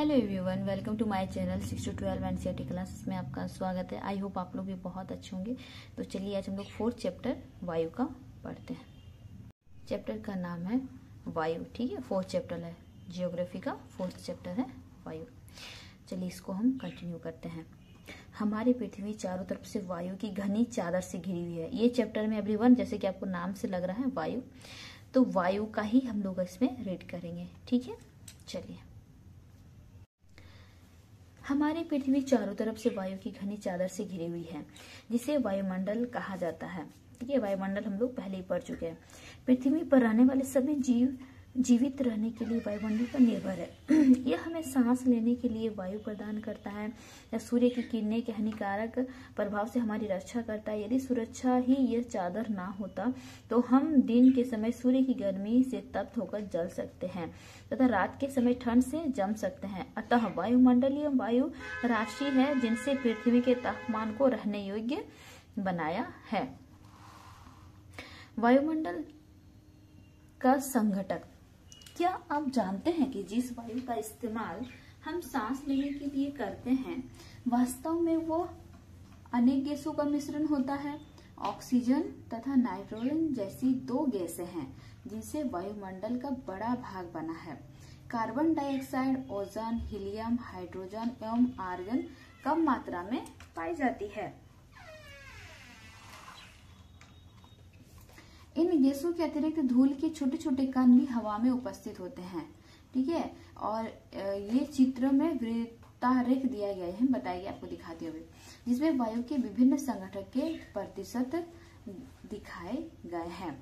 Hello everyone, welcome to my channel 6 to 12 NCERT classes में आपका स्वागत है। आई होप आप लोग भी बहुत अच्छे होंगे। तो चलिए आज हम लोग 4th चैप्टर वायु का पढ़ते हैं। चैप्टर का नाम है वायु, ठीक है। 4th चैप्टर है, जियोग्राफी का 4th चैप्टर है वायु। चलिए इसको हम कंटिन्यू करते हैं। हमारी पृथ्वी चारों तरफ से वायु की घनी चादर से घिरी हुई है। ये चैप्टर में एवरीवन, जैसे कि आपको नाम से लग रहा है वायु, तो वायु का ही हम लोग इसमें रीड करेंगे, ठीक है। चलिए, हमारी पृथ्वी चारों तरफ से वायु की घनी चादर से घिरी हुई है, जिसे वायुमंडल कहा जाता है, ठीक है। वायुमंडल हम लोग पहले ही पढ़ चुके हैं। पृथ्वी पर रहने वाले सभी जीव जीवित रहने के लिए वायुमंडल पर निर्भर है। यह हमें सांस लेने के लिए वायु प्रदान करता है। यह सूर्य की किरणें के हानिकारक प्रभाव से हमारी रक्षा करता है। यदि सुरक्षा ही यह चादर ना होता तो हम दिन के समय सूर्य की गर्मी से तप्त होकर जल सकते हैं तथा रात के समय ठंड से जम सकते हैं। अतः वायुमंडलीय वायु राशि है जिनसे पृथ्वी के तापमान को रहने योग्य बनाया है। वायुमंडल का संघटक। क्या आप जानते हैं कि जिस वायु का इस्तेमाल हम सांस लेने के लिए करते हैं, वास्तव में वो अनेक गैसों का मिश्रण होता है। ऑक्सीजन तथा नाइट्रोजन जैसी दो गैसें हैं जिनसे वायुमंडल का बड़ा भाग बना है। Carbon dioxide, ozone, helium, hydrogen एवं आर्गन कम मात्रा में पाई जाती है। इन गैसों के अतिरिक्त धूल के छोटे छोटे कण भी हवा में उपस्थित होते हैं, ठीक है। और ये चित्र में वृत्तारेख दिया गया है, बताइए आपको दिखाते हुए, जिसमें वायु के विभिन्न संघटक के प्रतिशत दिखाए गए हैं।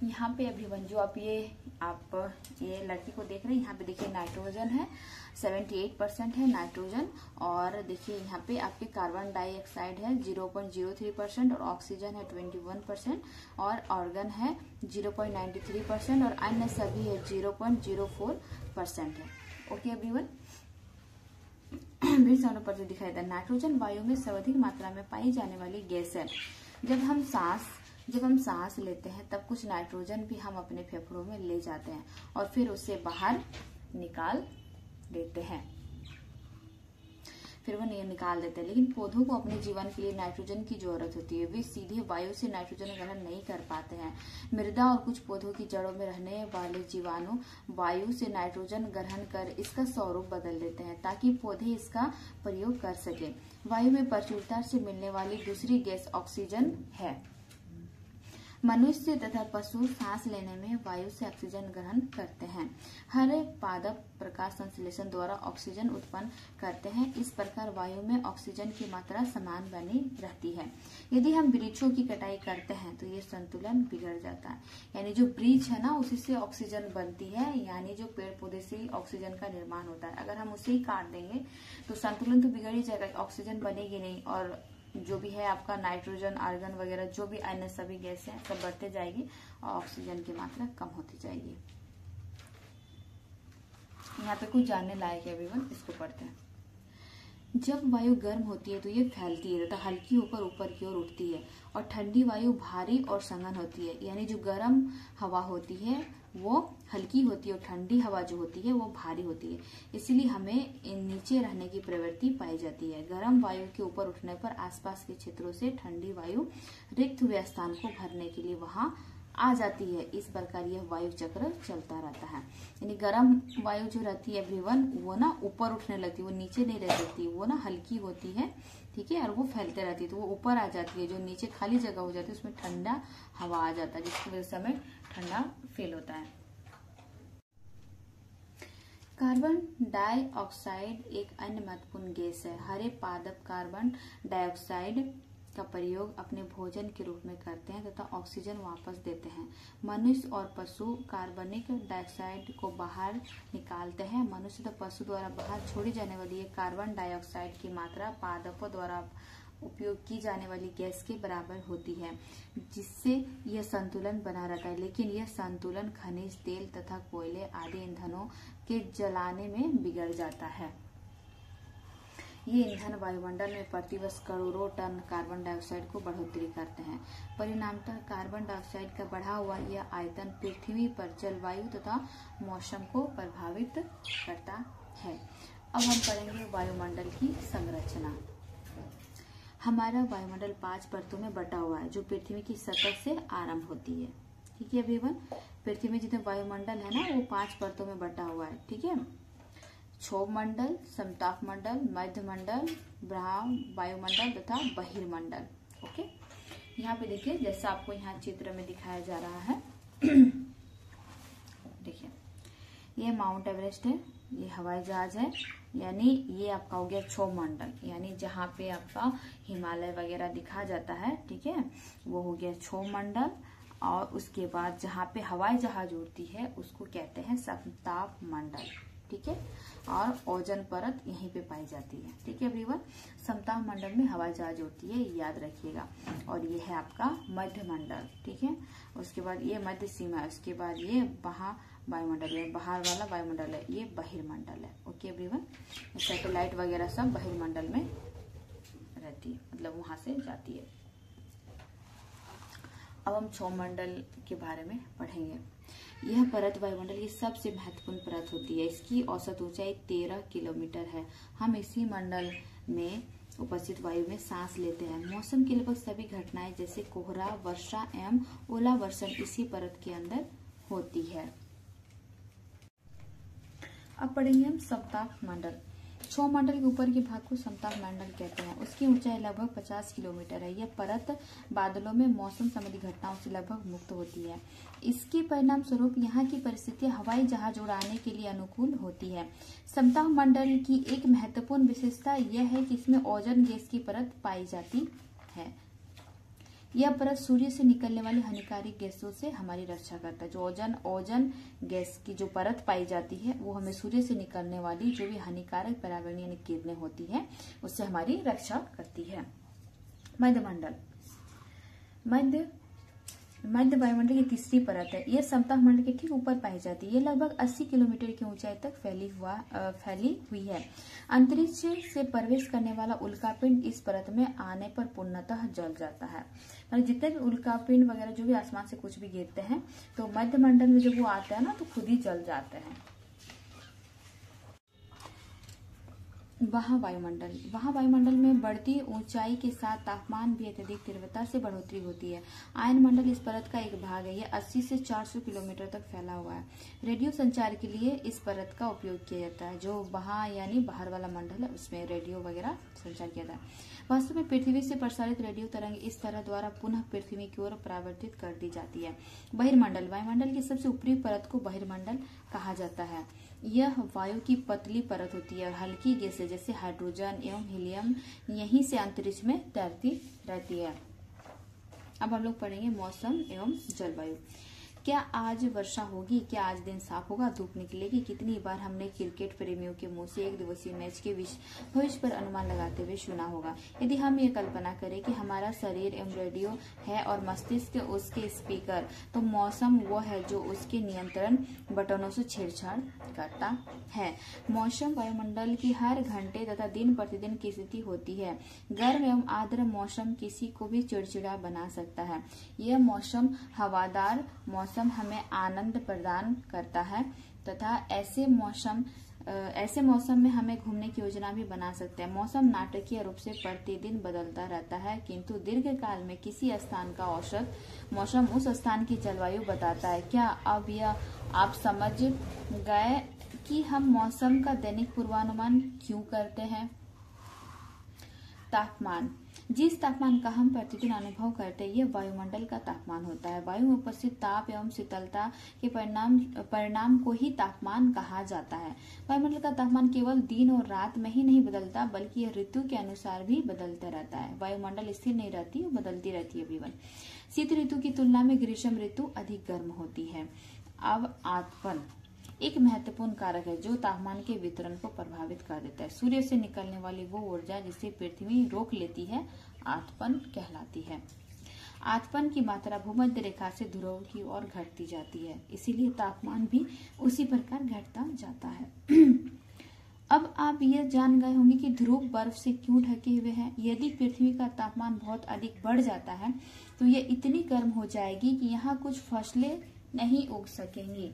यहाँ पे एवरीवन, जो आप ये लड़की को देख रहे हैं, यहाँ पे देखिए नाइट्रोजन है, 78% है नाइट्रोजन। और देखिए यहाँ पे आपके कार्बन डाइऑक्साइड है 0.03% और ऑक्सीजन है 21% और ऑर्गन है 0.93% और अन्य सभी है 0.04% है। ओके एवरीवन, भी सारों पर दिखाई देता है। नाइट्रोजन वायु में सर्वाधिक मात्रा में पाई जाने वाली गैस है। जब हम सांस लेते हैं तब कुछ नाइट्रोजन भी हम अपने फेफड़ों में ले जाते हैं और फिर उसे बाहर निकाल देते हैं, लेकिन पौधों को अपने जीवन के लिए नाइट्रोजन की जरूरत होती है। वे सीधे वायु से नाइट्रोजन ग्रहण नहीं कर पाते हैं। मृदा और कुछ पौधों की जड़ों में रहने वाले जीवाणु वायु से नाइट्रोजन ग्रहण कर इसका स्वरूप बदल देते हैं ताकि पौधे इसका प्रयोग कर सके। वायु में प्रचुरता से मिलने वाली दूसरी गैस ऑक्सीजन है। मनुष्य तथा पशु सांस लेने में वायु से ऑक्सीजन ग्रहण करते हैं। हर पादप प्रकाश संश्लेषण द्वारा ऑक्सीजन उत्पन्न करते हैं। इस प्रकार वायु में ऑक्सीजन की मात्रा समान बनी रहती है। यदि हम वृक्षों की कटाई करते हैं तो ये संतुलन बिगड़ जाता है। यानी जो वृक्ष है ना, उसी से ऑक्सीजन बनती है, यानी जो पेड़ पौधे से ऑक्सीजन का निर्माण होता है। अगर हम उसे ही काट देंगे तो संतुलन तो बिगड़ ही जाएगा, ऑक्सीजन बनेगी नहीं और जो भी है आपका नाइट्रोजन, आर्गन वगैरह जो भी अन्य सभी गैस हैं सब बढ़ते जाएगी और ऑक्सीजन की मात्रा कम होती जाएगी। यहाँ पे कुछ जानने लायक है एवरीवन, इसको पढ़ते हैं। जब वायु गर्म होती है तो ये फैलती है तथा हल्की होकर ऊपर की ओर उठती है और ठंडी वायु भारी और सघन होती है। यानी जो गर्म हवा होती है वो हल्की होती है और ठंडी हवा जो होती है वो भारी होती है। इसीलिए हमें नीचे रहने की प्रवृत्ति पाई जाती है। गर्म वायु के ऊपर उठने पर आसपास के क्षेत्रों से ठंडी वायु रिक्त हुए स्थान को भरने के लिए वहां आ जाती है। इस प्रकार यह वायु चक्र चलता रहता है। यानी गर्म वायु जो रहती है एवरीवन, वो ना ऊपर उठने लगती है, वो नीचे नहीं रह सकती, वो ना हल्की होती है, ठीक है, और वो फैलते रहती है तो वो ऊपर आ जाती है। जो नीचे खाली जगह हो जाती है उसमें ठंडा हवा आ जाता है, जिसकी वजह से हमें ठंडा फील होता है। कार्बन डाइऑक्साइड एक अन्य महत्वपूर्ण गैस है। हरे पादप कार्बन डाइऑक्साइड का प्रयोग अपने भोजन के रूप में करते हैं तथा ऑक्सीजन वापस देते हैं। मनुष्य और पशु कार्बनिक डाइऑक्साइड को बाहर निकालते हैं। मनुष्य तथा पशु द्वारा बाहर छोड़ी जाने वाली कार्बन डाइऑक्साइड की मात्रा पादपों द्वारा उपयोग की जाने वाली गैस के बराबर होती है, जिससे यह संतुलन बना रहता है। लेकिन यह संतुलन खनिज तेल तथा कोयले आदि ईंधनों के जलाने में बिगड़ जाता है। ये ईंधन वायुमंडल में प्रतिवर्ष करोड़ों टन कार्बन डाइऑक्साइड को बढ़ोतरी करते हैं। परिणामतः कार्बन डाइऑक्साइड का बढ़ा हुआ यह आयतन पृथ्वी पर जलवायु तथा मौसम को प्रभावित करता है। अब हम पढ़ेंगे वायुमंडल की संरचना। हमारा वायुमंडल 5 परतों में बटा हुआ है जो पृथ्वी की सतह से आरंभ होती है। ठीक है एवरीवन, पृथ्वी में जितने वायुमंडल है ना वो 5 परतों में बटा हुआ है। ठीक है, क्षोभ मंडल, समताप मंडल, मध्य मंडल, वायुमंडल तथा बहिर्मंडल। ओके, यहाँ पे देखिए जैसा आपको यहाँ चित्र में दिखाया जा रहा है। देखिए ये माउंट एवरेस्ट है, ये हवाई जहाज है, यानी ये आपका हो गया क्षोभ मंडल, यानी जहाँ पे आपका हिमालय वगैरह दिखा जाता है। ठीक है, वो हो गया क्षोभ मंडल। और उसके बाद जहाँ पे हवाई जहाज उड़ती है उसको कहते हैं समताप मंडल। ठीक है, और ओजोन परत यहीं पे पाई जाती है। ठीक है एवरीवन, समताप मंडल में हवाई जहाज उड़ती है, याद रखिएगा। और ये है आपका मध्य मंडल। ठीक है, उसके बाद ये मध्य सीमा है, उसके बाद ये वायुमंडल है, बाहर वाला वायुमंडल है, ये बहिर्मंडल है। ओके एवरीवन, सैटेलाइट वगैरह सब बहिर्मंडल में रहती है, मतलब वहां से जाती है। अब हम क्षोभ मंडल के बारे में पढ़ेंगे। यह परत वायुमंडल की सबसे महत्वपूर्ण परत होती है। इसकी औसत ऊंचाई 13 किलोमीटर है। हम इसी मंडल में उपस्थित वायु में सांस लेते हैं। मौसम की लगभग सभी घटनाएं जैसे कोहरा, वर्षा एवं ओलावर्षण इसी परत के अंदर होती है। अब पढ़ेंगे हम समताप मंडल। क्षोभ मंडल के ऊपर के भाग को समताप मंडल कहते हैं। उसकी ऊंचाई लगभग 50 किलोमीटर है। यह परत बादलों में मौसम संबंधी घटनाओं से लगभग मुक्त होती है। इसके परिणाम स्वरूप यहाँ की परिस्थितियां हवाई जहाज उड़ाने के लिए अनुकूल होती है। समताप मंडल की एक महत्वपूर्ण विशेषता यह है कि इसमें ओजोन गैस की परत पाई जाती है। यह परत सूर्य से निकलने वाली हानिकारक गैसों से हमारी रक्षा करता है। जो ओजोन गैस की जो परत पाई जाती है वो हमें सूर्य से निकलने वाली जो भी हानिकारक पर्यावरणीय किरणें होती है उससे हमारी रक्षा करती है। मध्यमंडल, मध्य वायुमंडल की तीसरी परत है। यह समताप मंडल के ठीक ऊपर पाई जाती है। यह लगभग 80 किलोमीटर की ऊंचाई तक फैली हुई है। अंतरिक्ष से प्रवेश करने वाला उल्कापिंड इस परत में आने पर पूर्णतः जल जाता है। मतलब जितने भी उल्कापिंड वगैरह जो भी आसमान से कुछ भी गिरते हैं तो मध्य मंडल में जब वो आते हैं ना तो खुद ही जल जाते हैं। वहाँ वायुमंडल में बढ़ती ऊंचाई के साथ तापमान भी अत्यधिक तीव्रता से बढ़ोतरी होती है। आयन मंडल इस परत का एक भाग है। यह 80 से 400 किलोमीटर तक फैला हुआ है। रेडियो संचार के लिए इस परत का उपयोग किया जाता है। जो यानी बाहर वाला मंडल है उसमें रेडियो वगैरह संचार किया जाता है। वास्तव में पृथ्वी से प्रसारित रेडियो तरंग इस तरह द्वारा पुनः पृथ्वी की ओर परावर्तित कर दी जाती है। बहिर्मंडल, वायुमंडल की सबसे ऊपरी परत को बहिर्मंडल कहा जाता है। यह वायु की पतली परत होती है और हल्की गैसें जैसे हाइड्रोजन एवं हीलियम यहीं से अंतरिक्ष में तैरती रहती है। अब हम लोग पढ़ेंगे मौसम एवं जलवायु। क्या आज वर्षा होगी? क्या आज दिन साफ होगा? धूप निकलेगी? कितनी बार हमने क्रिकेट प्रेमियों के मुंह से एक दिवसीय मैच के भविष्य पर अनुमान लगाते हुए सुना होगा। यदि हम ये कल्पना करें कि हमारा शरीर एवं रेडियो है और मस्तिष्क उसके स्पीकर, तो मौसम वो है जो उसके नियंत्रण बटनों से छेड़छाड़ करता है। मौसम वायुमंडल की हर घंटे तथा दिन प्रतिदिन की स्थिति होती है। गर्म एवं आर्द्र मौसम किसी को भी चिड़चिड़ा बना सकता है। यह मौसम हवादार मौसम हमें आनंद प्रदान करता है तथा ऐसे मौसम में हमें घूमने की योजना भी बना सकते हैं। मौसम नाटकीय रूप से प्रतिदिन बदलता रहता है, किंतु दीर्घकाल में किसी स्थान का औसत मौसम उस स्थान की जलवायु बताता है। क्या अब यह आप समझ गए कि हम मौसम का दैनिक पूर्वानुमान क्यों करते हैं? तापमान, जिस तापमान का हम प्रतिदिन अनुभव करते हैं यह वायुमंडल का तापमान होता है। वायु में उपस्थित ताप एवं शीतलता के परिणाम को ही तापमान कहा जाता है। वायुमंडल का तापमान केवल दिन और रात में ही नहीं बदलता बल्कि यह ऋतु के अनुसार भी बदलता रहता है। वायुमंडल स्थिर नहीं रहती, बदलती रहती है जीवन। शीत ऋतु की तुलना में ग्रीष्म ऋतु अधिक गर्म होती है। अब आतपन एक महत्वपूर्ण कारक है जो तापमान के वितरण को प्रभावित कर देता है। सूर्य से निकलने वाली वो ऊर्जा जिसे पृथ्वी रोक लेती है आतपन कहलाती है। आतपन की मात्रा भूमध्य रेखा से ध्रुव की ओर घटती जाती है, इसीलिए तापमान भी उसी प्रकार घटता जाता है। अब आप यह जान गए होंगे कि ध्रुव बर्फ से क्यों ढके हुए हैं। यदि पृथ्वी का तापमान बहुत अधिक बढ़ जाता है तो यह इतनी गर्म हो जाएगी कि यहाँ कुछ फसलें नहीं उग सकेंगी।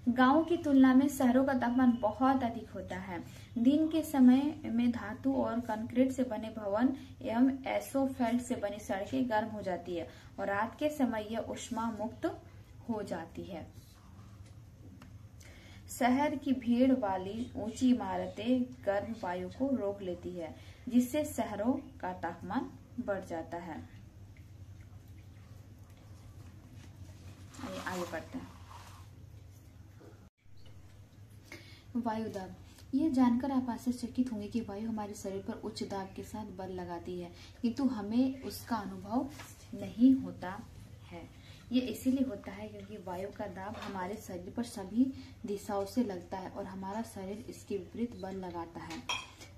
गांवों की तुलना में शहरों का तापमान बहुत अधिक होता है। दिन के समय में धातु और कंक्रीट से बने भवन एवं एसोफेल्ट से बनी सड़कें गर्म हो जाती है और रात के समय यह ऊष्मा मुक्त हो जाती है। शहर की भीड़ वाली ऊंची इमारतें गर्म वायु को रोक लेती है, जिससे शहरों का तापमान बढ़ जाता है। आगे बढ़ते हैं। वायु दाब। यह जानकर आप आश्चर्यचकित होंगे कि वायु हमारे शरीर पर उच्च दाब के साथ बल लगाती है, किंतु हमें उसका अनुभव नहीं होता है। ये इसीलिए होता है क्योंकि वायु का दाब हमारे शरीर पर सभी दिशाओं से लगता है और हमारा शरीर इसके विपरीत बल लगाता है।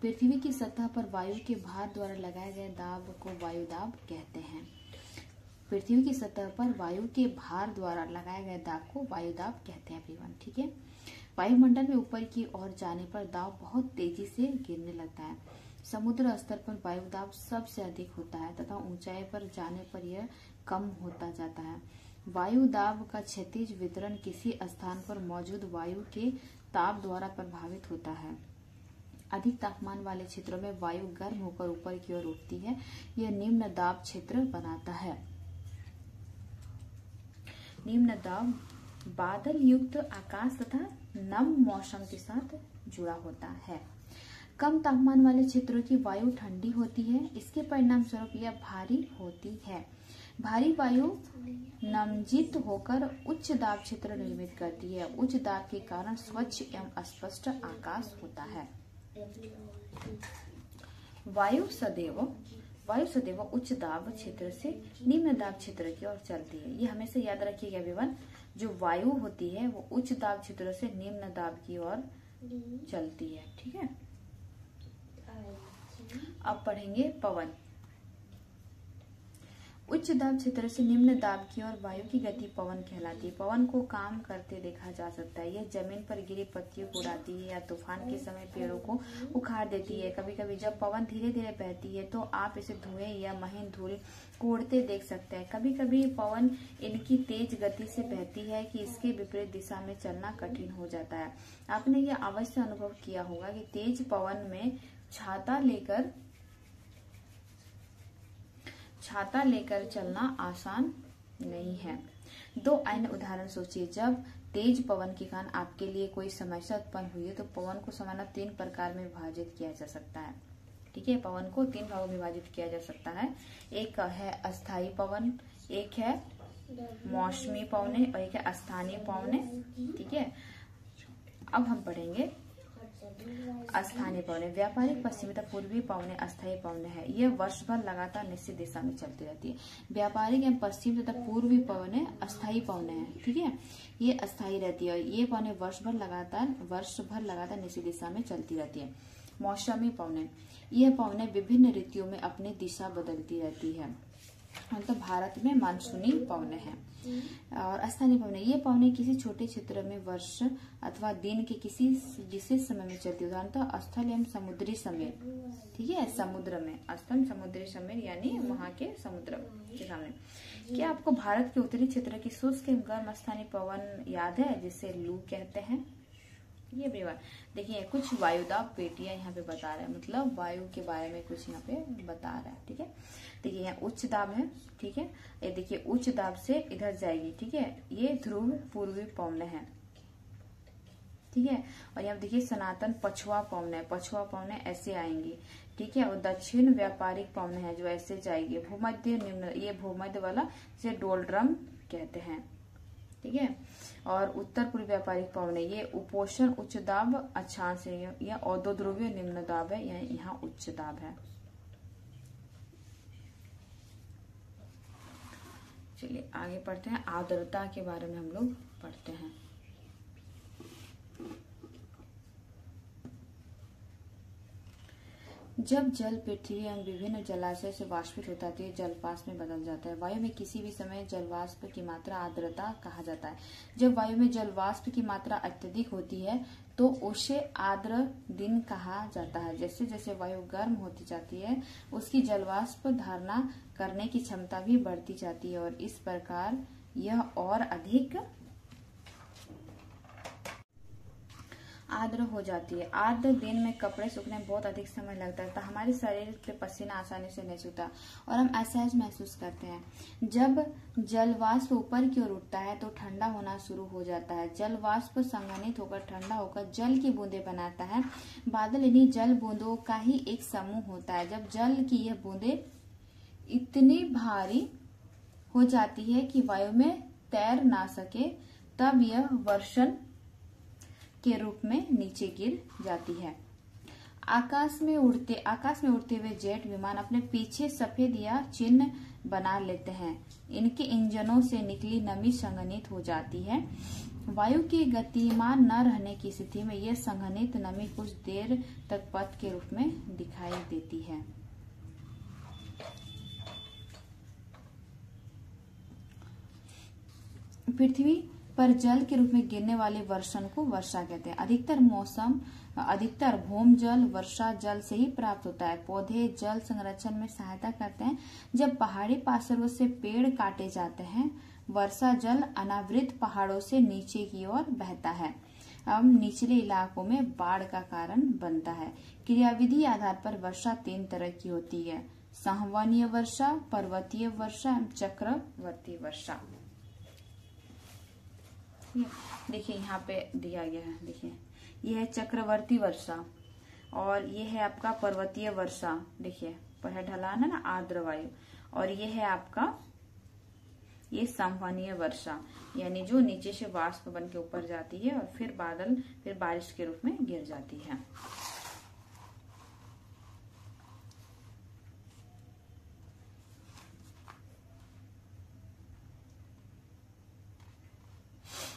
पृथ्वी की सतह पर वायु के भार द्वारा लगाए गए दाब को वायु दाब कहते हैं। पृथ्वी की सतह पर वायु के भार द्वारा लगाए गए दाब को वायु दाब कहते हैं एवरीवन, ठीक है। वायुमंडल में ऊपर की ओर जाने पर दाब बहुत तेजी से गिरने लगता है। समुद्र स्तर पर वायु दाब सबसे अधिक होता है तथा ऊंचाई पर जाने पर यह कम होता जाता है। वायु दाब का क्षैतिज वितरण किसी स्थान पर मौजूद वायु के ताप द्वारा प्रभावित होता है। अधिक तापमान वाले क्षेत्रों में वायु गर्म होकर ऊपर की ओर उठती है। यह निम्न दाब क्षेत्र बनाता है। निम्न दाब बादल युक्त आकाश तथा नम मौसम के साथ जुड़ा होता है। कम तापमान वाले क्षेत्रों की वायु ठंडी होती है। इसके परिणाम स्वरूप यह भारी होती है। भारी वायु नमजित होकर उच्च दाब क्षेत्र निर्मित करती है। उच्च दाब के कारण स्वच्छ एवं स्पष्ट आकाश होता है। वायु सदैव उच्च दाब क्षेत्र से निम्न दाब क्षेत्र की ओर चलती है। ये हमेशा याद रखिएगा एवरीवन, जो वायु होती है वो उच्च दाब क्षेत्र से निम्न दाब की ओर चलती है, ठीक है। अब पढ़ेंगे पवन। उच्च दाब क्षेत्र से निम्न दाब की ओर वायु की गति पवन कहलाती है। पवन को काम करते देखा जा सकता है। यह जमीन पर गिरी पत्तियों को उड़ाती है या तूफान के समय पेड़ों को उखाड़ देती है। कभी कभी जब पवन धीरे धीरे बहती है तो आप इसे धुएं या महीन धूल को उड़ते देख सकते हैं। कभी कभी पवन इनकी तेज गति से बहती है कि इसके विपरीत दिशा में चलना कठिन हो जाता है। आपने यह अवश्य अनुभव किया होगा कि तेज पवन में छाता लेकर चलना आसान नहीं है। दो अन्य उदाहरण सोचिए। जब तेज पवन के कारण आपके लिए कोई समस्या उत्पन्न हुई है तो पवन को सामान्य 3 प्रकार में विभाजित किया जा सकता है, ठीक है। पवन को 3 भागों में विभाजित किया जा सकता है। एक है अस्थायी पवन, एक है मौसमी पवने और एक है अस्थानीय पवने, ठीक है। अब हम पढ़ेंगे अस्थानीय पवने। व्यापारिक पश्चिमी तथा पूर्वी पवने अस्थायी पवने है। यह वर्ष भर लगातार निश्चित दिशा में चलती रहती है। व्यापारिक एवं पश्चिम तथा पूर्वी पवने अस्थायी पवने हैं, ठीक है। ये अस्थायी रहती है और ये पवने वर्ष भर लगातार निश्चित दिशा में चलती रहती है। मौसमी पवने, यह पवने विभिन्न ऋतुओं में अपनी दिशा बदलती रहती है। मतलब भारत में मानसूनी पवने हैं। और अस्थानीय पवने, ये पवने किसी छोटे क्षेत्र में वर्ष अथवा दिन के किसी विशेष समय में चलती है। उदाहरणतः स्थल एवं समुद्री समय, ठीक है। समुद्र में स्थल समुद्री समय यानी वहां के समुद्र के सामने। क्या आपको भारत के उत्तरी क्षेत्र की शुष्क एवं गर्म अस्थानीय पवन याद है, जिसे लू कहते हैं? ये बेवार देखिए, कुछ वायुदाब पेटियां यहाँ पे बता रहा है, मतलब वायु के बारे में कुछ यहाँ पे बता रहा है, ठीक है। देखिए यहाँ उच्च दाब है, ठीक है। ये देखिए उच्च दाब से इधर जाएगी, ठीक है। ये ध्रुव पूर्वी पवने हैं, ठीक है। और यहाँ देखिए सनातन पछुआ पवने है। पछुआ पवने ऐसे आएंगी, ठीक है। और दक्षिण व्यापारिक पवने हैं जो ऐसे जाएगी। भूमध्य निम्न, ये भूमध्य वाला जिसे डोलड्रम कहते हैं, ठीक है। और उत्तर पूर्व व्यापारिक पवने, ये उपोषण उच्च दाब अक्षांश है या औदोध्रुवीय निम्न दाब है, यहाँ उच्च दाब है। चलिए आगे पढ़ते हैं। आर्द्रता के बारे में हम लोग पढ़ते हैं। जब जल पृथ्वी एवं विभिन्न जलाशय से वाष्पित होता है तो जलवाष्प में बदल जाता है। वायु में किसी भी समय जलवाष्प की मात्रा आर्द्रता कहा जाता है। जब वायु में जलवाष्प की मात्रा अत्यधिक होती है तो उसे आर्द्र दिन कहा जाता है। जैसे जैसे वायु गर्म होती जाती है उसकी जलवाष्प धारणा करने की क्षमता भी बढ़ती जाती है और इस प्रकार यह और अधिक आर्द्र हो जाती है। आर्द्र दिन में कपड़े सूखने में बहुत अधिक समय लगता है, तो हमारे शरीर पे पसीना आसानी से नहीं सूखता और हम असहज महसूस करते हैं। जब जलवाष्प ऊपर की ओर उठता है तो ठंडा होना शुरू हो जाता है। जलवाष्प संघनित होकर ठंडा होकर जल की बूंदें बनाता है। बादल इन्हीं जल बूंदों का ही एक समूह होता है। जब जल की यह बूंदें इतनी भारी हो जाती है कि वायु में तैर ना सके, तब यह वर्षण के रूप में नीचे गिर जाती है। आकाश में उड़ते हुए जेट विमान अपने पीछे सफेद या चिन्ह बना लेते हैं। इनके इंजनों से निकली नमी संघनित हो जाती है। वायु के गतिमान न रहने की स्थिति में यह संघनित नमी कुछ देर तक पथ के रूप में दिखाई देती है। पृथ्वी पर जल के रूप में गिरने वाले वर्षण को वर्षा कहते हैं। अधिकतर भौमजल वर्षा जल से ही प्राप्त होता है। पौधे जल संरक्षण में सहायता करते हैं। जब पहाड़ी पार्श्वों से पेड़ काटे जाते हैं, वर्षा जल अनावृत पहाड़ों से नीचे की ओर बहता है। अब निचले इलाकों में बाढ़ का कारण बनता है। क्रियाविधि आधार पर वर्षा 3 तरह की होती है: संवहनीय वर्षा, पर्वतीय वर्षा, चक्रवर्ती वर्षा। देखिए यहाँ पे दिया गया है, देखिए यह है चक्रवर्ती वर्षा और ये है आपका पर्वतीय वर्षा। देखिए पर है ढलान है ना, आर्द्र वायु। और ये है आपका ये संवहनीय वर्षा, यानी जो नीचे से वाष्प बन के ऊपर जाती है और फिर बारिश के रूप में गिर जाती है।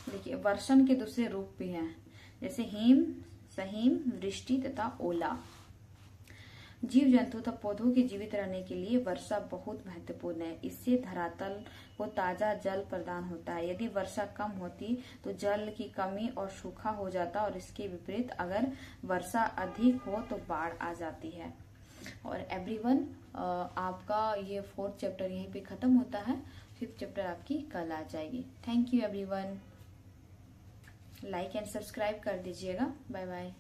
देखिए वर्षण के दूसरे रूप भी हैं, जैसे हिम, सहिम, वृष्टि तथा ओला। जीव जंतु तथा पौधों के जीवित रहने के लिए वर्षा बहुत महत्वपूर्ण है। इससे धरातल को ताजा जल प्रदान होता है। यदि वर्षा कम होती तो जल की कमी और सूखा हो जाता, और इसके विपरीत अगर वर्षा अधिक हो तो बाढ़ आ जाती है। और एवरीवन, आपका ये 4th चैप्टर यहीं पे खत्म होता है। 5th चैप्टर आपकी कल आ जाएगी। Thank you everyone. Like and subscribe कर दीजिएगा। Bye bye.